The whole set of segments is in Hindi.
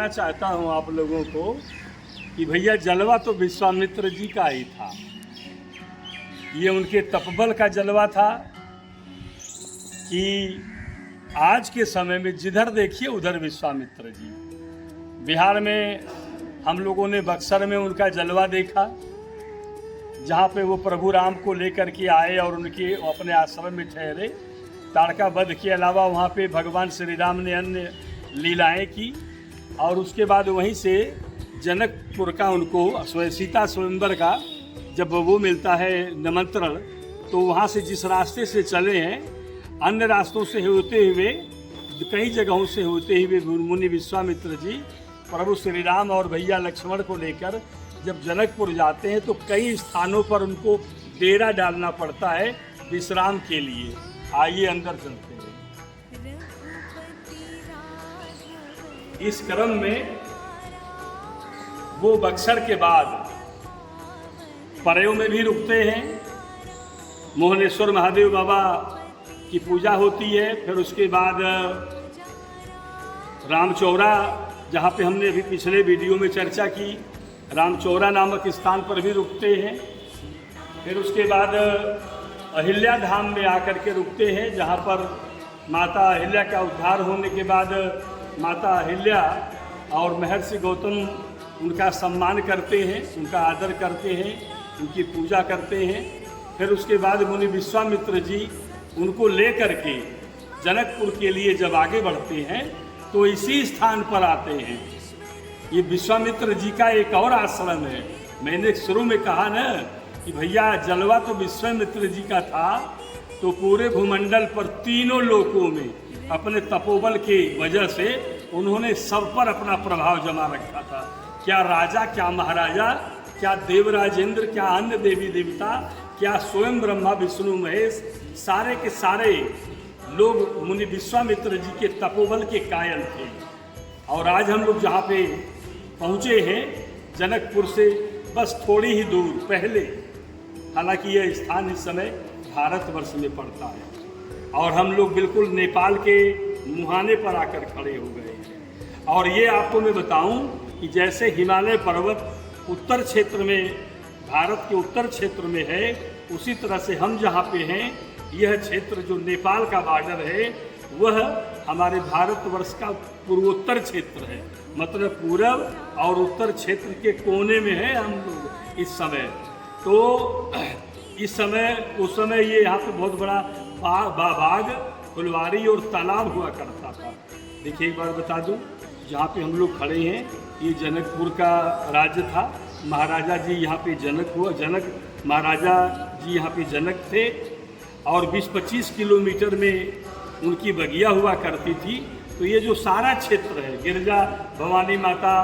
बताना चाहता हूँ आप लोगों को कि भैया जलवा तो विश्वामित्र जी का ही था। ये उनके तपबल का जलवा था कि आज के समय में जिधर देखिए उधर विश्वामित्र जी। बिहार में हम लोगों ने बक्सर में उनका जलवा देखा, जहाँ पे वो प्रभु राम को लेकर के आए और उनके अपने आश्रम में ठहरे। ताड़का वध के अलावा वहाँ पे भगवान श्री राम ने अन्य लीलाएं की और उसके बाद वहीं से जनकपुर का उनको सीता स्वयंवर का जब वो मिलता है निमंत्रण, तो वहाँ से जिस रास्ते से चले हैं अन्य रास्तों से होते हुए कई जगहों से होते हुए मुनि विश्वामित्र जी प्रभु श्री राम और भैया लक्ष्मण को लेकर जब जनकपुर जाते हैं तो कई स्थानों पर उनको डेरा डालना पड़ता है विश्राम के लिए। आइए अंदर चलते हैं। इस क्रम में वो बक्सर के बाद परेव में भी रुकते हैं। मोहनेश्वर महादेव बाबा की पूजा होती है। फिर उसके बाद रामचौरा, जहाँ पे हमने अभी पिछले वीडियो में चर्चा की, रामचौरा नामक स्थान पर भी रुकते हैं। फिर उसके बाद अहिल्या धाम में आकर के रुकते हैं, जहाँ पर माता अहिल्या का उद्धार होने के बाद माता अहिल्या और महर्षि गौतम उनका सम्मान करते हैं, उनका आदर करते हैं, उनकी पूजा करते हैं। फिर उसके बाद मुनि विश्वामित्र जी उनको लेकर के जनकपुर के लिए जब आगे बढ़ते हैं तो इसी स्थान पर आते हैं। ये विश्वामित्र जी का एक और आश्रम है। मैंने शुरू में कहा ना कि भैया जलवा तो विश्वामित्र जी का था, तो पूरे भूमंडल पर तीनों लोकों में अपने तपोबल की वजह से उन्होंने सब पर अपना प्रभाव जमा रखा था। क्या राजा, क्या महाराजा, क्या देवराजेंद्र, क्या अन्य देवी देवता, क्या स्वयं ब्रह्मा विष्णु महेश, सारे के सारे लोग मुनि विश्वामित्र जी के तपोबल के कायल थे। और आज हम लोग जहाँ पे पहुँचे हैं जनकपुर से बस थोड़ी ही दूर पहले, हालांकि यह स्थान इस समय भारतवर्ष में पड़ता है और हम लोग बिल्कुल नेपाल के मुहाने पर आकर खड़े हो गए हैं। और ये आपको मैं बताऊं कि जैसे हिमालय पर्वत उत्तर क्षेत्र में, भारत के उत्तर क्षेत्र में है, उसी तरह से हम जहाँ पे हैं यह क्षेत्र जो नेपाल का बॉर्डर है वह हमारे भारतवर्ष का पूर्वोत्तर क्षेत्र है। मतलब पूर्व और उत्तर क्षेत्र के कोने में है हम लोग इस समय। तो इस समय, उस समय ये यहाँ पे बहुत बड़ा बाग, फुलवारी और तालाब हुआ करता था। देखिए एक बार बता दूँ, जहाँ पे हम लोग खड़े हैं ये जनकपुर का राज्य था। महाराजा जी यहाँ पे जनक महाराजा जी यहाँ पे जनक थे और 20-25 किलोमीटर में उनकी बगिया हुआ करती थी। तो ये जो सारा क्षेत्र है, गिरजा भवानी माता,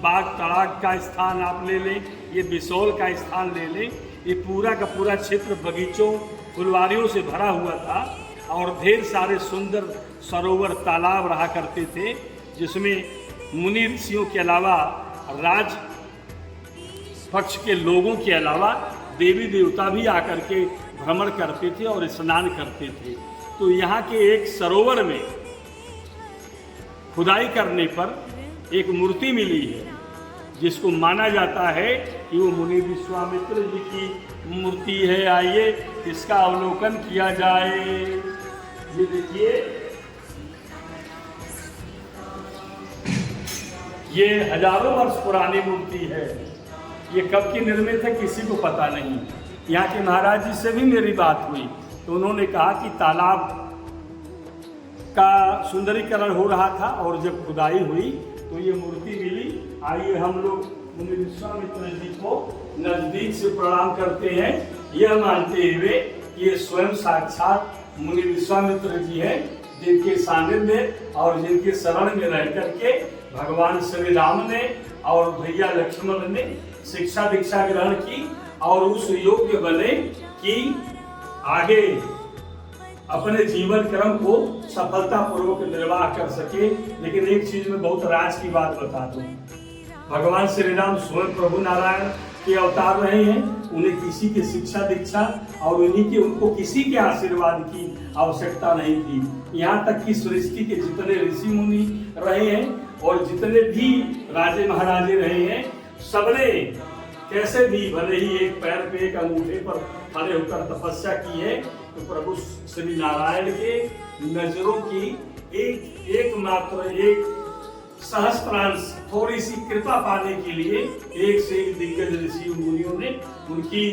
बाग तड़ाग का स्थान आप ले लें, ये बिसौल का स्थान ले लें, ये पूरा का पूरा क्षेत्र बगीचों फुलवारियों से भरा हुआ था और ढेर सारे सुंदर सरोवर तालाब रहा करते थे, जिसमें मुनि ऋषियों के अलावा राज पक्ष के लोगों के अलावा देवी देवता भी आकर के भ्रमण करते थे और स्नान करते थे। तो यहाँ के एक सरोवर में खुदाई करने पर एक मूर्ति मिली है, जिसको माना जाता है कि वो मुनि विश्वामित्र जी की मूर्ति है। आइए इसका अवलोकन किया जाए। ये देखिए, ये हजारों वर्ष पुरानी मूर्ति है। ये कब की निर्मित है किसी को पता नहीं। यहाँ के महाराज जी से भी मेरी बात हुई तो उन्होंने कहा कि तालाब का सुंदरीकरण हो रहा था और जब खुदाई हुई तो ये मूर्ति मिली। आइए हम लोग मुनि विश्वामित्र जी को नजदीक से प्रणाम करते हैं, यह मानते हुए कि ये स्वयं साक्षात मुनि विश्वामित्र जी हैं, जिनके सानिध्य और जिनके शरण में रह करके भगवान श्री राम ने और भैया लक्ष्मण ने शिक्षा दीक्षा ग्रहण की और उस योग्य बने कि आगे अपने जीवन क्रम को सफलतापूर्वक निर्वाह कर सके। लेकिन एक चीज में बहुत राज की बात बता दूं, भगवान श्री राम स्वयं प्रभु नारायण के अवतार रहे हैं। उन्हें किसी की शिक्षा दीक्षा और उनको किसी के आशीर्वाद की आवश्यकता नहीं थी। यहाँ तक कि सृष्टि के जितने ऋषि मुनि रहे हैं और जितने भी राजे महाराजे रहे हैं सबने कैसे भी भले ही एक पैर पे एक अंगूठे पर खड़े होकर तपस्या की है, तो प्रभु श्री नारायण के नजरों की एकमात्र एक सहस्त्रांश थोड़ी सी कृपा पाने के लिए एक से एक दिग्गज ऋषि मुनियों ने उनकी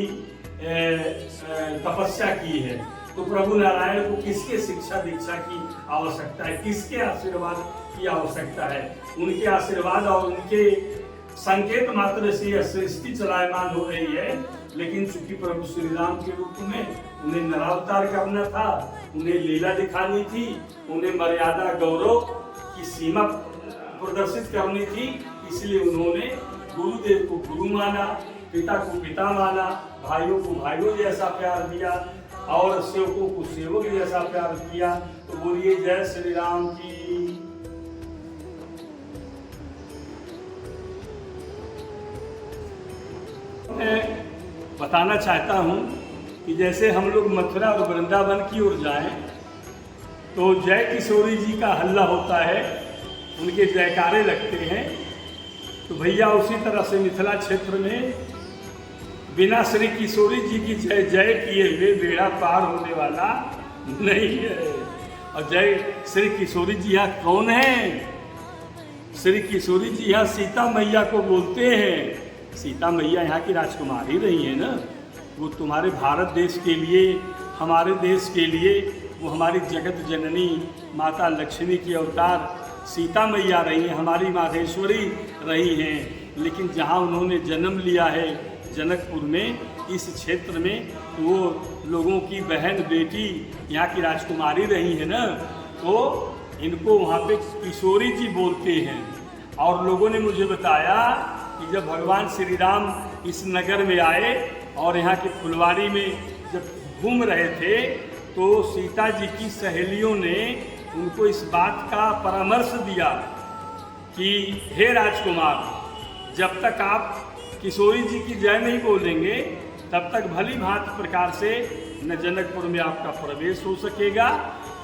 तपस्या की है। तो प्रभु नारायण को किसके शिक्षा दीक्षा की आवश्यकता है, किसके आशीर्वाद की आवश्यकता है? उनके आशीर्वाद और उनके संकेत मात्र से यह सृष्टि चलायमान हो रही है। लेकिन चूंकि प्रभु श्री राम के रूप में उन्हें नरावतार करना था, उन्हें लीला दिखानी थी, उन्हें मर्यादा गौरव की सीमा प्रदर्शित करनी थी, इसलिए उन्होंने गुरुदेव को गुरु माना, पिता को पिता माना, भाइयों को भाइयों जैसा प्यार दिया और सेवकों को सेवक जैसा प्यार किया। तो बोलिए जय श्री राम की। मैं बताना चाहता हूँ कि जैसे हम लोग मथुरा और वृंदावन की ओर जाएं तो जय किशोरी जी का हल्ला होता है, उनके जयकारे लगते हैं। तो भैया उसी तरह से मिथिला क्षेत्र में बिना श्री किशोरी जी की जय जय किए हुए बेड़ा पार होने वाला नहीं है। और जय श्री किशोरी जी यहाँ कौन है? श्री किशोरी जी यहाँ सीता मैया को बोलते हैं। सीता मैया यहाँ की राजकुमारी रही है ना, वो तुम्हारे भारत देश के लिए, हमारे देश के लिए वो हमारी जगत जननी माता लक्ष्मी की अवतार सीता मैया रही हैं, हमारी माधेश्वरी रही हैं। लेकिन जहाँ उन्होंने जन्म लिया है जनकपुर में, इस क्षेत्र में, तो वो लोगों की बहन बेटी यहाँ की राजकुमारी रही है ना, तो इनको वहाँ पे किशोरी जी बोलते हैं। और लोगों ने मुझे बताया कि जब भगवान श्री राम इस नगर में आए और यहाँ की फुलवारी में जब घूम रहे थे, तो सीता जी की सहेलियों ने उनको इस बात का परामर्श दिया कि हे राजकुमार, जब तक आप किशोरी जी की जय नहीं बोलेंगे तब तक भली भांति प्रकार से न जनकपुर में आपका प्रवेश हो सकेगा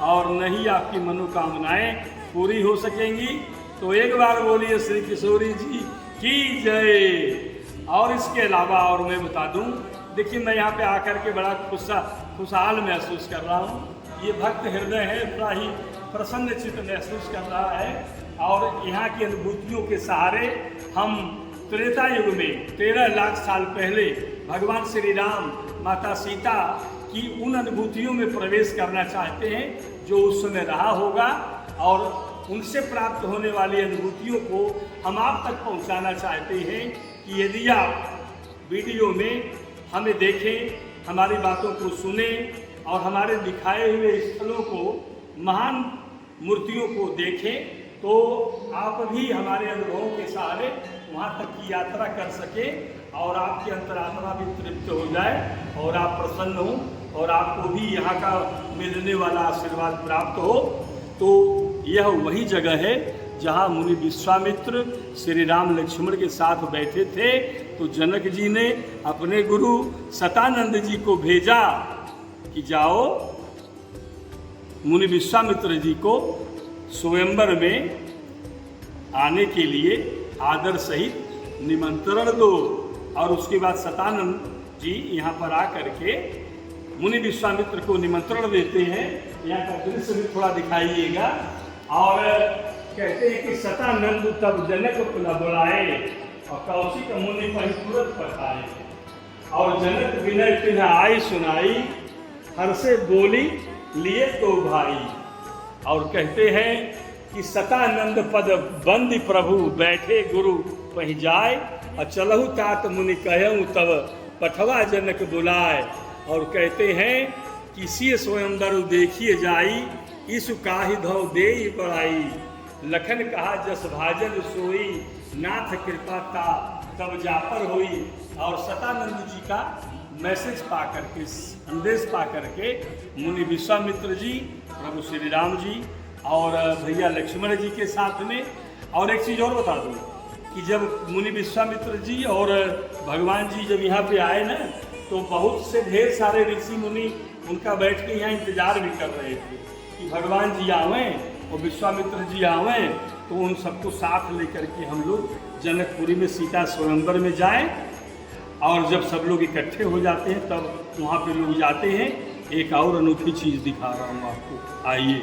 और न ही आपकी मनोकामनाएं पूरी हो सकेंगी। तो एक बार बोलिए श्री किशोरी जी की जय। और इसके अलावा और मैं बता दूं, देखिए मैं यहाँ पे आकर के बड़ा खुशहाल महसूस कर रहा हूँ। ये भक्त हृदय है, बड़ा ही प्रसन्न चित्त महसूस कर रहा है। और यहाँ की अनुभूतियों के सहारे हम त्रेता युग में 13 लाख साल पहले भगवान श्री राम माता सीता की उन अनुभूतियों में प्रवेश करना चाहते हैं जो उस समय रहा होगा, और उनसे प्राप्त होने वाली अनुभूतियों को हम आप तक पहुंचाना चाहते हैं कि यदि आप वीडियो में हमें देखें, हमारी बातों को सुने और हमारे दिखाए हुए स्थलों को, महान मूर्तियों को देखें, तो आप भी हमारे अनुभवों के सहारे वहाँ तक की यात्रा कर सके और आपकी अंतरात्मा भी तृप्त हो जाए और आप प्रसन्न हो और आपको भी यहाँ का मिलने वाला आशीर्वाद प्राप्त हो। तो यह वही जगह है जहाँ मुनि विश्वामित्र श्री राम लक्ष्मण के साथ बैठे थे। तो जनक जी ने अपने गुरु सतानंद जी को भेजा कि जाओ मुनि विश्वामित्र जी को स्वयंवर में आने के लिए आदर सहित निमंत्रण दो। और उसके बाद सतानंद जी यहाँ पर आकर के मुनि विश्वामित्र को निमंत्रण देते हैं। यहाँ का दृश्य भी थोड़ा दिखाइएगा। और कहते हैं कि सतानंद तब जनक को बुलाए और कौशिक मुनि पर तुरंत पठाए, और जनक विनय तिन्ह आई सुनाई, हर से बोली लिए तो भाई। और कहते हैं कि सतानंद पद बंदी प्रभु बैठे गुरु पहि जाए, और चलहु तात मुनि कहूँ तब पठवा जनक बुलाए। और कहते हैं कि सी स्वयंवर देखिए जाई, ईसु काहि धौ देई बड़ाई। लखन कहा जस भाजन सोई, नाथ कृपा ता तब जापर हुई। और सतानंद जी का मैसेज पा करके, संदेश पा करके मुनि विश्वामित्र जी, प्रभु श्री राम जी और भैया लक्ष्मण जी के साथ में। और एक चीज़ और बता दूँ कि जब मुनि विश्वामित्र जी और भगवान जी जब यहाँ पे आए ना, तो बहुत से ढेर सारे ऋषि मुनि उनका बैठ के यहाँ इंतजार भी कर रहे थे कि भगवान जी आवें और विश्वामित्र जी आवें तो उन सबको साथ लेकर के हम लोग जनकपुरी में सीता स्वयंवर में जाएं, और जब सब लोग इकट्ठे हो जाते हैं तब वहाँ पे लोग जाते हैं। एक और अनोखी चीज़ दिखा रहा हूँ आपको, आइए।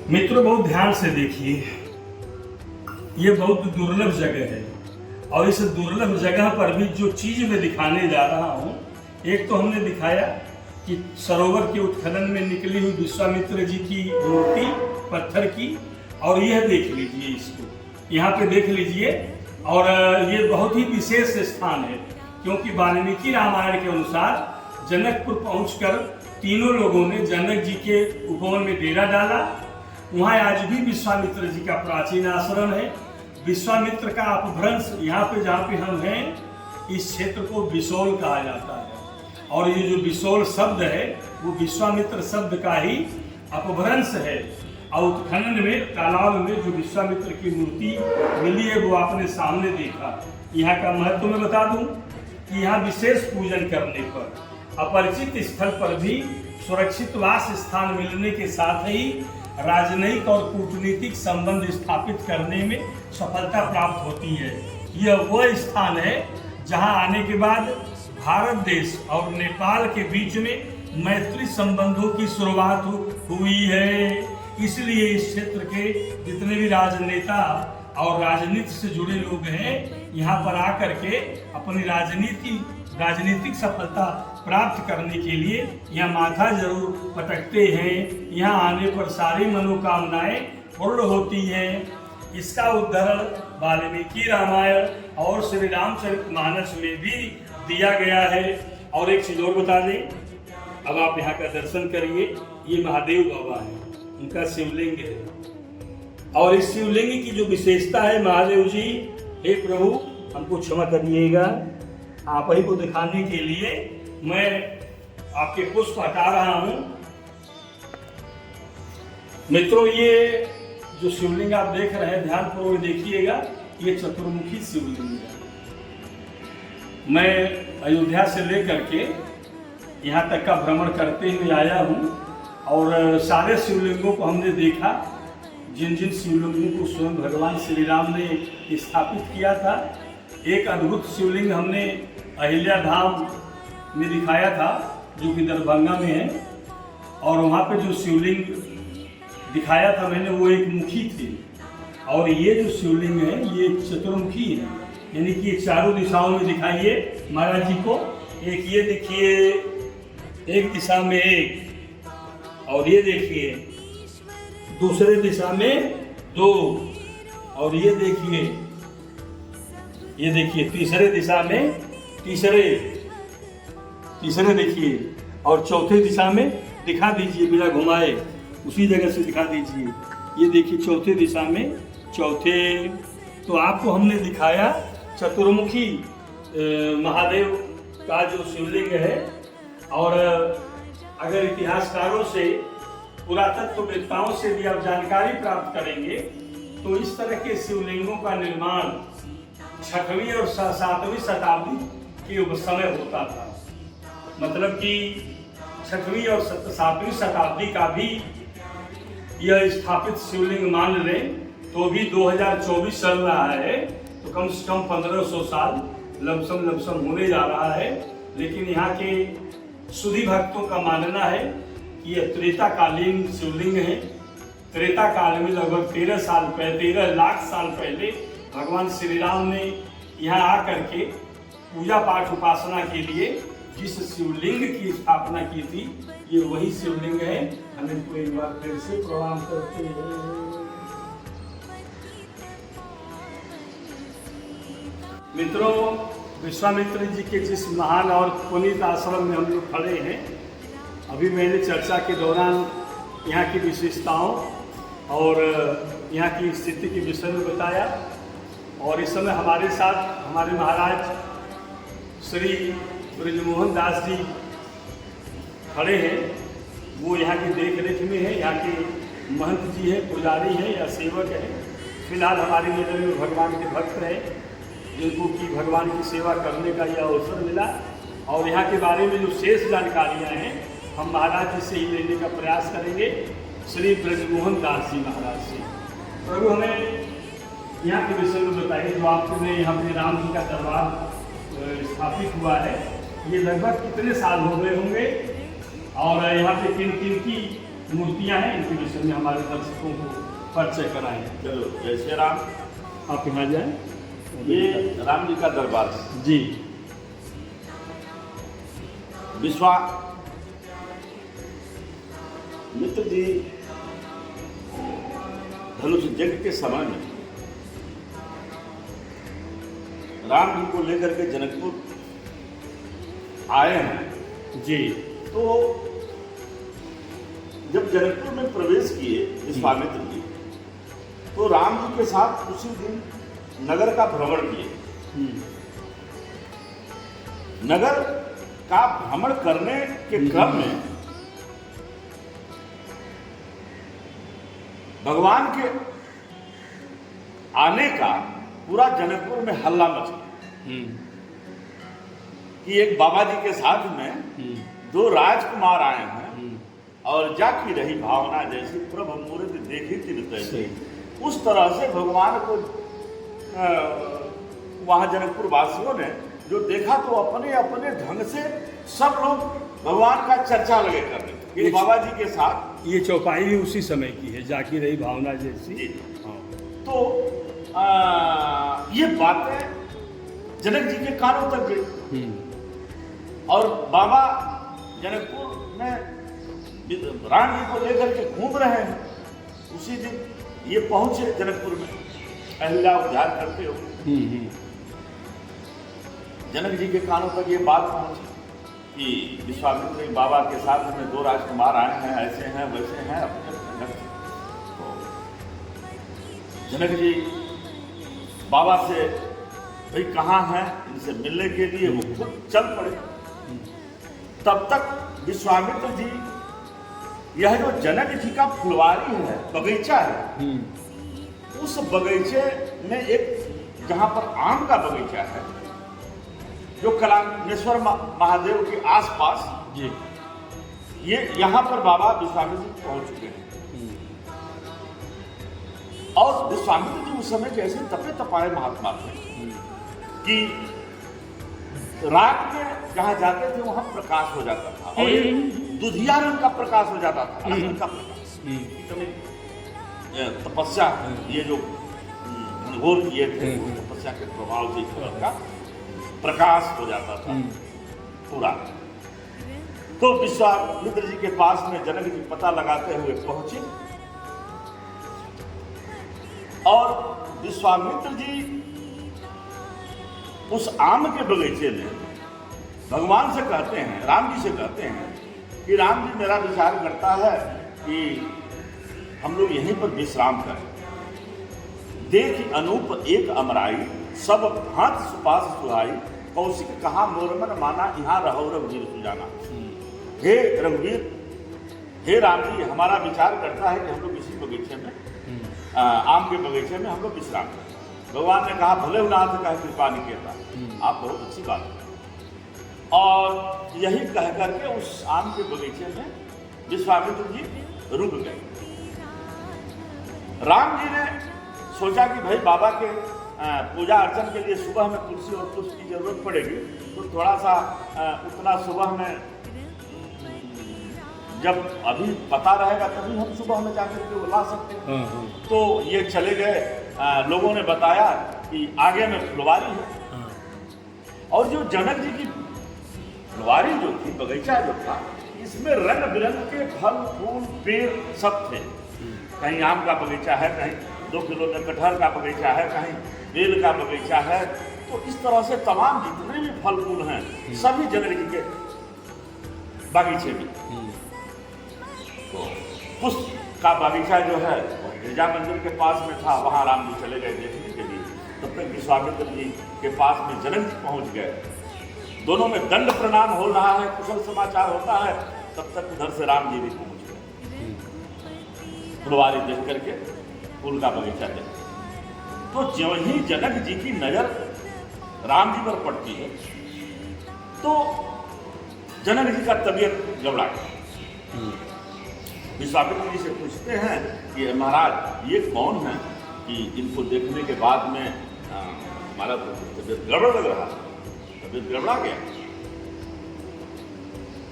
मित्रों, बहुत ध्यान से देखिए, ये बहुत दुर्लभ जगह है, और इस दुर्लभ जगह पर भी जो चीज मैं दिखाने जा रहा हूँ, एक तो हमने दिखाया कि सरोवर के उत्खनन में निकली हुई विश्वामित्र जी की मूर्ति पत्थर की, और यह देख लीजिए, इसको यहाँ पे देख लीजिए। और ये बहुत ही विशेष स्थान है, क्योंकि वाल्मीकि रामायण के अनुसार जनकपुर पहुंचकर तीनों लोगों ने जनक जी के उपवन में डेरा डाला। वहाँ आज भी विश्वामित्र जी का प्राचीन आश्रम है। विश्वामित्र का अपभ्रंश यहाँ पे जहाँ पे हम हैं, इस क्षेत्र को बिसोल कहा जाता है, और ये जो बिसोल शब्द है वो विश्वामित्र शब्द का ही अपभ्रंश है। और उत्खनन में तालाब में जो विश्वामित्र की मूर्ति मिली है वो आपने सामने देखा। यहाँ का महत्व मैं बता दूं कि यहाँ विशेष पूजन करने पर, अपरिचित स्थल पर भी सुरक्षित वास स्थान मिलने के साथ ही राजनयिक और कूटनीतिक संबंध स्थापित करने में सफलता प्राप्त होती है। यह वह स्थान है जहां आने के बाद भारत देश और नेपाल के बीच में मैत्री संबंधों की शुरुआत हुई है। इसलिए इस क्षेत्र के जितने भी राजनेता और राजनीति से जुड़े लोग हैं, यहाँ पर आकर के अपनी राजनीतिक सफलता प्राप्त करने के लिए यहाँ माथा जरूर पटकते हैं। यहाँ आने पर सारी मनोकामनाएं पूर्ण होती हैं। इसका उदाहरण वाल्मीकि रामायण और श्री रामचरितमानस में भी दिया गया है। और एक चीज और बता दें, अब आप यहाँ का दर्शन करिए, ये महादेव बाबा है, उनका शिवलिंग है। और इस शिवलिंग की जो विशेषता है, महादेव जी, हे प्रभु हमको क्षमा करिएगा, आप ही को दिखाने के लिए मैं आपके पुष्प हटा रहा हूं। मित्रों, ये जो शिवलिंग आप देख रहे हैं, ध्यानपूर्वक देखिएगा, ये चतुर्मुखी शिवलिंग है। मैं अयोध्या से लेकर के यहाँ तक का भ्रमण करते हुए आया हूँ, और सारे शिवलिंगों को हमने देखा, जिन जिन शिवलिंगों को स्वयं भगवान श्री राम ने स्थापित किया था। एक अद्भुत शिवलिंग हमने अहिल्या धाम में दिखाया था, जो कि दरभंगा में है, और वहाँ पे जो शिवलिंग दिखाया था मैंने, वो एक मुखी थी, और ये जो शिवलिंग है ये चतुर्मुखी है, यानी कि ये चारों दिशाओं में दिखाइए महाराज जी को। एक ये देखिए, एक दिशा में एक, और ये देखिए दूसरे दिशा में दो, और ये देखिए तीसरे दिशा में तीसरे देखिए, और चौथे दिशा में दिखा दीजिए, बिना घुमाए उसी जगह से दिखा दीजिए। ये देखिए चौथे दिशा में चौथे। तो आपको हमने दिखाया चतुर्मुखी महादेव का जो शिवलिंग है। और अगर इतिहासकारों से, पुरातत्ववेत्ताओं से भी आप जानकारी प्राप्त करेंगे तो इस तरह के शिवलिंगों का निर्माण 6वीं और 7वीं शताब्दी के समय होता था। मतलब कि 6वीं और 7वीं शताब्दी का भी यह स्थापित शिवलिंग मान लें तो भी 2024 चल रहा है, तो कम से कम 1500 साल लमसम होने जा रहा है। लेकिन यहाँ के सुधी भक्तों का मानना है कि यह त्रेताकालीन शिवलिंग है। त्रेता काल में लगभग 13 लाख साल पहले भगवान श्री राम ने यहाँ आकर के पूजा पाठ उपासना के लिए जिस शिवलिंग की स्थापना की थी, ये वही शिवलिंग है। हम इनको एक बार फिर से प्रणाम करते हैं। मित्रों, विश्वामित्र जी के जिस महान और पुनीत आश्रम में हम लोग खड़े हैं, अभी मैंने चर्चा के दौरान यहाँ की विशेषताओं और यहाँ की स्थिति के विषय में बताया। और इस समय हमारे साथ हमारे महाराज श्री ब्रजमोहन दास जी खड़े हैं वो यहाँ की देख रेख में है। यहाँ के महंत जी है, पुजारी है या सेवक है। फिलहाल हमारी नज़र में भगवान के भक्त हैं जिनको कि भगवान की सेवा करने का यह अवसर मिला। और यहाँ के बारे में जो शेष जानकारियाँ हैं हम महाराज जी से ही लेने का प्रयास करेंगे, श्री ब्रजमोहन दास जी महाराज से। प्रभु हमें यहाँ के विषय में बताइए, जो आपने यहाँ पे राम जी का दरबार स्थापित हुआ है, ये लगभग कितने साल हो गए होंगे और यहाँ पे किन किन की मूर्तियाँ हैं, इनके विषय में हमारे दर्शकों को परिचय कराएं। चलो, जय श्री राम। आप यहाँ जाएं। ये राम जी का दरबार जी। विश्वामित्र जी धनुष यज्ञ के समय में राम जी को लेकर के जनकपुर आए हैं जी। तो जब जनकपुर में प्रवेश किए विश्वामित्र जी, तो राम जी के साथ उसी दिन नगर का भ्रमण किए। नगर का भ्रमण करने के क्रम में भगवान के आने का पूरा जनकपुर में हल्ला मच गया कि एक बाबा जी के साथ में दो राजकुमार आए हैं और जाकी रही भावना जैसी प्रभ मूर्ति देखी तिन तैसी। उस तरह से भगवान को वहां जनकपुर वासियों ने जो देखा तो अपने अपने ढंग से सब लोग भगवान का चर्चा लगे करने कि बाबा जी के साथ। ये चौपाई भी उसी समय की है, जाकी रही भावना जैसी। हाँ। तो ये बातें जनक जी के कानों तक गई और बाबा जनकपुर में राम जी को लेकर के घूम रहे हैं। उसी दिन ये पहुंचे जनकपुर में अहिल्या उद्धार करते हुए। जनक जी के कानों तक ये बात पहुंची कि विश्वामित्र बाबा के साथ में दो राजकुमार आए हैं, ऐसे हैं वैसे हैं अपने घर से। तो जनक जी बाबा से भाई कहाँ हैं, इनसे मिलने के लिए वो खुद चल पड़े। तब तक विश्वामित्र जी यह जो जनक जी का फुलवारी है, बगीचा है, उस बगीचे में एक जहाँ पर आम का बगीचा है जो कलामेश्वर महादेव के आसपास जी, ये यहाँ पर बाबा विश्वामित्र जी पहुंच चुके हैं। और विश्वामित्र जी उस समय जैसे तपे तपाए महात्मा थे कि रात में जहाँ जाते थे वहाँ प्रकाश हो जाता था और दुधिया रंग का प्रकाश हो जाता था, अलग रंग का प्रकाश। तपस्या ये जो घोर किए थे तपस्या के प्रभाव से इस तरह का प्रकाश हो जाता था पूरा। तो विश्वामित्र जी के पास में जनक जी पता लगाते हुए पहुंचे और विश्वामित्र जी उस आम के बगीचे में भगवान से कहते हैं, राम जी से कहते हैं कि राम जी मेरा विचार करता है कि हम लोग यहीं पर विश्राम करें। देख अनूप एक अमराई सब भांत सुपास सुहाई, कौशिक कहा मोरमन माना यहाँ रहो रघुवीर सुजाना। हे रघुवीर, हे राम जी, हमारा विचार करता है कि हम लोग इसी बगीचे में आम के बगीचे में हम लोग विश्राम करें। भगवान ने कहा भले नाथ का कृपा निकेता, आप बहुत अच्छी बात है। और यही कह करके उस आम के बगीचे में विश्वामित्र जी रुक गए। राम जी ने सोचा कि भाई बाबा के पूजा अर्चन के लिए सुबह में तुलसी और पुष्प की जरूरत पड़ेगी, तो थोड़ा सा उतना सुबह में जब अभी पता रहेगा तभी हम सुबह में जाकर के वो ला सकते हैं। तो ये चले गए, लोगों ने बताया कि आगे में फुलवारी है और जो जनक जी की फुलवारी जो थी, बगीचा जो था, इसमें रंग बिरंग के फल फूल पेड़ सब थे। कहीं आम का बगीचा है, कहीं 2 किलो में कटहल का बगीचा है, कहीं बेल का बगीचा है। तो इस तरह से तमाम जितने भी फल फूल हैं सभी जनक जी के बागीचे में। तो पुष्प का बागीचा जो है गिरजा मंदिर के पास में था, वहाँ राम जी चले गए देखने के लिए। तब तक विश्वामित्र जी के पास में जनक जी पहुँच गए। दोनों में दंड प्रणाम हो रहा है, कुशल समाचार होता है। तब तक उधर से राम जी भी पहुंच गए, फुलवारी देख करके फूल का बगीचा देख। तो ज्यों ही जनक जी की नजर राम जी पर पड़ती है तो जनक जी का तबीयत गड़बड़ा गया। विश्वामित्र जी से पूछते हैं कि महाराज ये कौन है कि इनको देखने के बाद में हमारा तबीयत गड़बड़ लग रहा, तबीयत गड़बड़ा गया।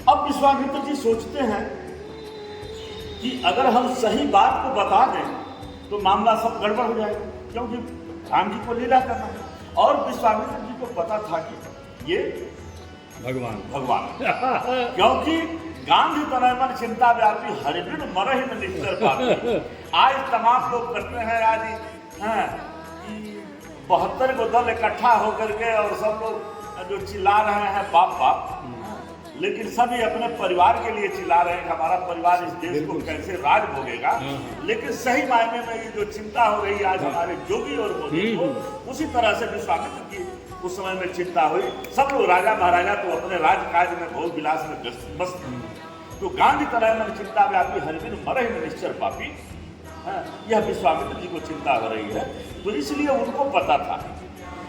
अब विश्वामित्र जी सोचते हैं कि अगर हम सही बात को बता दें तो मामला सब गड़बड़ हो जाएगा, क्योंकि राम जी को लीला करना है। और विश्वामित्र जी को पता था कि ये भगवान क्योंकि गांधी तनय मन चिंता व्यापी हरिबिन मरहि में निश्चर पापी। आज तमाम लोग करते हैं आज 72 को दल इकट्ठा होकर के और सब लोग जो चिल्ला रहे हैं बाप बाप, लेकिन सभी अपने परिवार के लिए चिल्ला रहे हैं कि हमारा परिवार इस देश को कैसे राज भोगेगा। लेकिन सही मायने में ये जो चिंता हो रही है आज हमारे जोगी और मोदी को, उसी तरह से विश्वामित्र की उस समय में चिंता हुई। सब लोग राजा महाराजा तो अपने राजकाज में भोग विलास में मस्त। तो गांधी तरह मन चिंता व्यापी हरिबिन मरहि में निश्चर पापी, यह विश्वामित्र जी को चिंता हो रही है, तो इसलिए उनको पता था।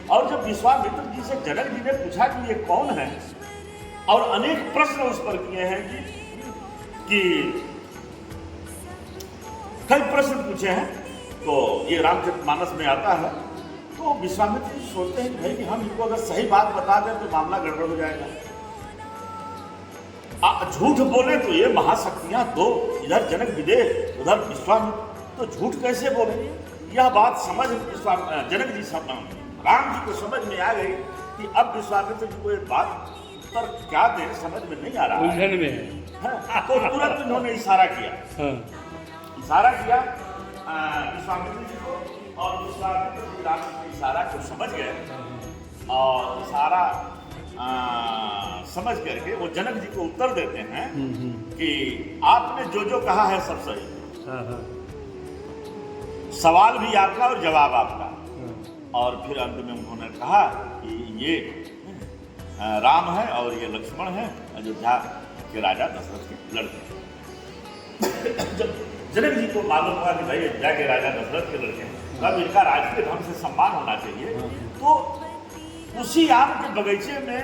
और जब विश्वामित्र जी से जनक जी ने पूछा कि ये कौन है, और अनेक प्रश्न उस पर किए हैं कि कई प्रश्न पूछे हैं, तो ये रामचरितमानस में आता है। तो विश्वामित्र जी सोचते हैं भाई कि हम इनको अगर सही बात बता दें तो मामला गड़बड़ हो जाएगा, झूठ बोले तो ये महाशक्तियां दो, इधर जनक विदेह उधर विश्वामित्र, तो झूठ कैसे बोले। यह बात समझ जनक जी राम जी को समझ में आ गई कि अब विश्वामित्र जी को ये बात उत्तर क्या दे समझ में नहीं आ रहा है। तो तुरंत उन्होंने इशारा किया, इशारा किया विश्वामित्र जी को, और विश्वामित्र जी राम जी के इशारा को समझ गए और इशारा समझ करके वो जनक जी को उत्तर देते हैं कि आपने जो जो कहा है सब सही, सवाल भी आपका और जवाब आपका। और फिर अंत में उन्होंने कहा कि ये राम है और ये लक्ष्मण है, अयोध्या के राजा दशरथ के लड़के। जब जनक जी को मालूम हुआ कि भाई अयोध्या के राजा दशरथ के लड़के हैं, तब इनका राजकीय ढंग से सम्मान होना चाहिए। तो उसी आम के बगीचे में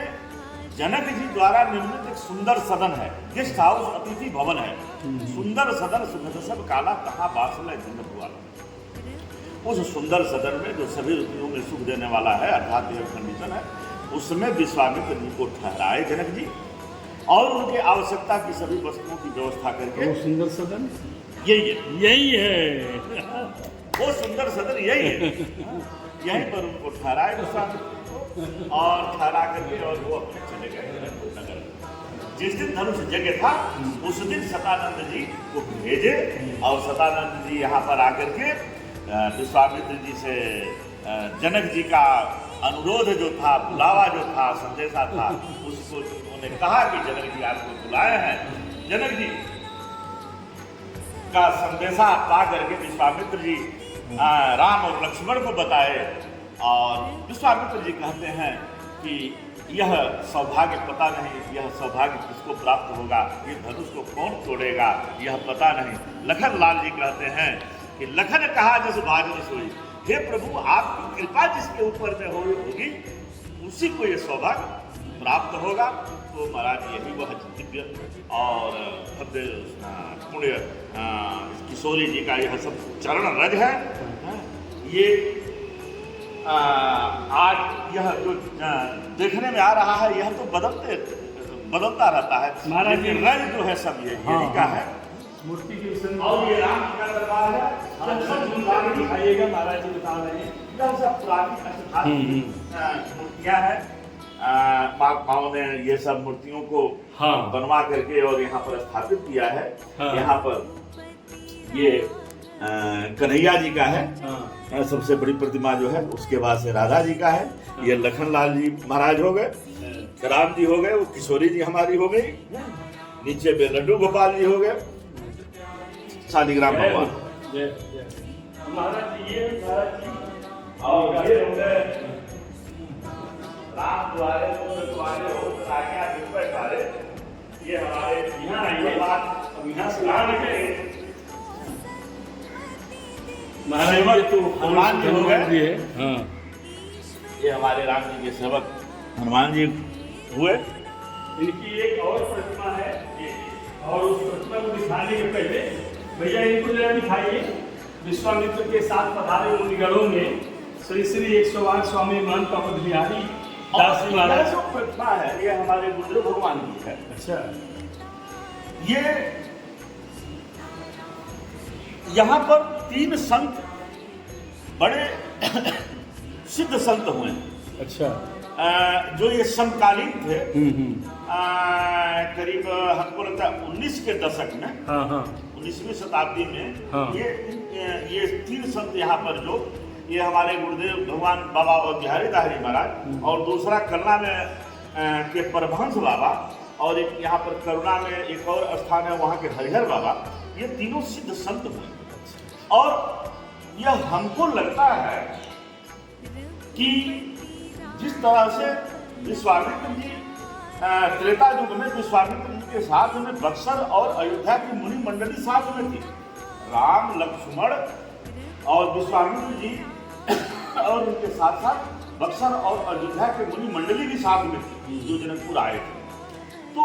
जनक जी द्वारा निर्मित एक सुंदर सदन है, गेस्ट हाउस अतिथि भवन है। सुंदर सदन सुखद सब काला कहाँ बासल है जन्नत वाला। उस सुंदर सदन में जो सभी ऋतुओं में सुख देने वाला है, अर्थात एयर कंडीशन है, उसमें विश्वामित्र जी को ठहराए जनक जी, और उनके आवश्यकता की सभी वस्तुओं की व्यवस्था करके। वो सुंदर सदन यही है वो सुंदर सदन यही है। यहीं पर उनको ठहराए विश्वामित्र को, और ठहरा करके और वो अपने चले गए नगर। जिस दिन धनुष यज्ञ था उस दिन सतानंद जी को भेजे, और सतानंद जी यहाँ पर आकर के विश्वामित्र जी से जनक जी का अनुरोध जो था, बुलावा जो था, संदेशा था, उसको उन्होंने कहा कि जनक जी आपको बुलाए हैं। जनक जी का संदेशा पा करके विश्वामित्र जी राम और लक्ष्मण को बताए, और विश्वामित्र जी कहते हैं कि यह सौभाग्य पता नहीं, यह सौभाग्य किसको प्राप्त होगा, ये धनुष को कौन तोड़ेगा यह पता नहीं। लखन लाल जी कहते हैं कि लखन कहा जस भाजन सोई, हे प्रभु आपकी कृपा जिसके ऊपर में होगी उसी को ये सौभाग्य प्राप्त होगा। तो महाराज यही वह दिव्य और भव्य पुण्य किशोरी जी का यह सब चरण रज है। ये आज यह जो देखने में आ रहा है यह तो बदलता रहता है, महाराज ये रज जो है सब यही का है मूर्ति की। और ये राम का दरबार है, दिखाइएगा महाराज जी बता रहे हैं, यह सब पुरानी मूर्तियाँ हैं। माओ ने ये सब मूर्तियों को बनवा करके और यहाँ पर स्थापित किया है। यहाँ पर ये कन्हैया जी का है सबसे बड़ी प्रतिमा जो है, उसके बाद से राधा जी का है, ये लखन लाल जी महाराज हो गए, राम जी हो गए, वो किशोरी जी हमारी हो गई, नीचे पे लड्डू गोपाल जी हो गए, शालिग्राम भगवान महाराज जी, ये महाराज जी और ये हो गए राम द्वारे द्वारे हो आज्ञा विश्व सारे ये हमारे यहाँ आइए, अब यहाँ से आ गए महाराज, ये तो हनुमान जी हो गए। जी है। हाँ, ये हमारे राम जी के सेवक हनुमान जी हुए। इनकी एक और प्रतिमा है ये, और उस प्रतिमा को दिखाने के पहले भैया इनको जरा दिखाइए। विश्वामित्र के साथ पधारे मुनिगणों में श्री श्री 108 स्वामी महंत पद बिहारी दास जी महाराज। जो प्रतिमा है ये हमारे गुरुदेव भगवान की है। अच्छा, ये यहाँ पर 3 संत बड़े सिद्ध संत हुए हैं। अच्छा, जो ये समकालीन थे। हम्म, करीब हमको लगता है 19 के दशक में, हाँ हाँ 19वीं शताब्दी में हाँ। ये 3 संत यहाँ पर जो ये हमारे गुरुदेव भगवान बाबा और बिहारी दास जी महाराज, और दूसरा करुणा में के परमहंस बाबा, और एक यहाँ पर करुणा में एक और स्थान है वहाँ के हरिहर बाबा, ये तीनों सिद्ध संत हुए। और यह हमको लगता है कि जिस तरह से विश्वामित्र जी त्रेता युग में विश्वामित्र जी के साथ में बक्सर और अयोध्या की मुनि मंडली साथ में थी, राम लक्ष्मण और विश्वामित्र जी और उनके साथ साथ बक्सर और अयोध्या के मुनि मंडली भी साथ में थी जो जनकपुर आए थे। तो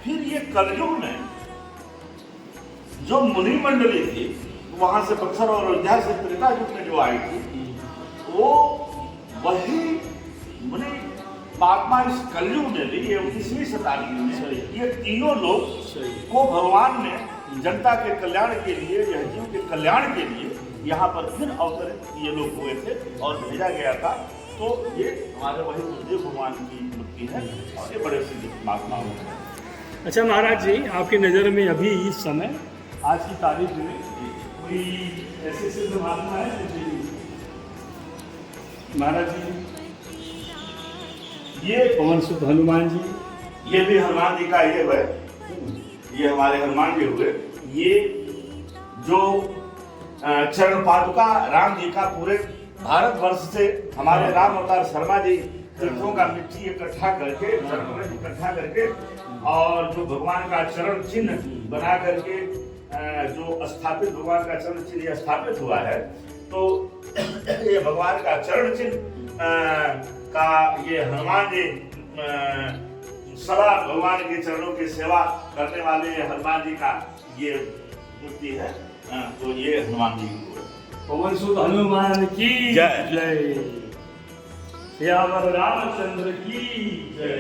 फिर ये कलयुग में जो मुनि मंडली थी वहां से बक्सर और अयोध्या से त्रेता युग में जो आई थी, वो वही मुनि महात्मा इस कलयुग में भी, ये 19वीं शताब्दी में ये तीनों लोग को भगवान ने जनता के कल्याण के लिए, यहूदियों के कल्याण के लिए यहाँ पर फिर अवतरित ये लोग हुए थे और भेजा गया था। तो ये हमारे वही गुरुदेव भगवान की मूर्ति है और ये बड़े सिद्ध महात्मा हैं। अच्छा महाराज जी, आपकी नज़र में अभी इस समय आज की तारीख में कोई ऐसे सिद्ध महात्मा है जी? महाराज जी, ये पवन सुत हनुमान जी, ये भी हनुमान जी का ये है, ये हमारे हनुमान जी हुए। ये जो चरण पादुका राम जी का पूरे भारतवर्ष से हमारे राम अवतार शर्मा जी तीर्थों का मिट्टी इकट्ठा करके, चरण में इकट्ठा करके, और जो भगवान का चरण चिन्ह बना करके जो स्थापित, भगवान का चरण चिन्ह स्थापित हुआ है। तो ये भगवान का चरण चिन्ह का ये हनुमान जी सदा भगवान के चरणों की सेवा करने वाले हनुमान जी का ये मूर्ति है। तो ये हनुमान जी पवन सुत हनुमान की जय। जय, श्यावर रामचंद्र की जय।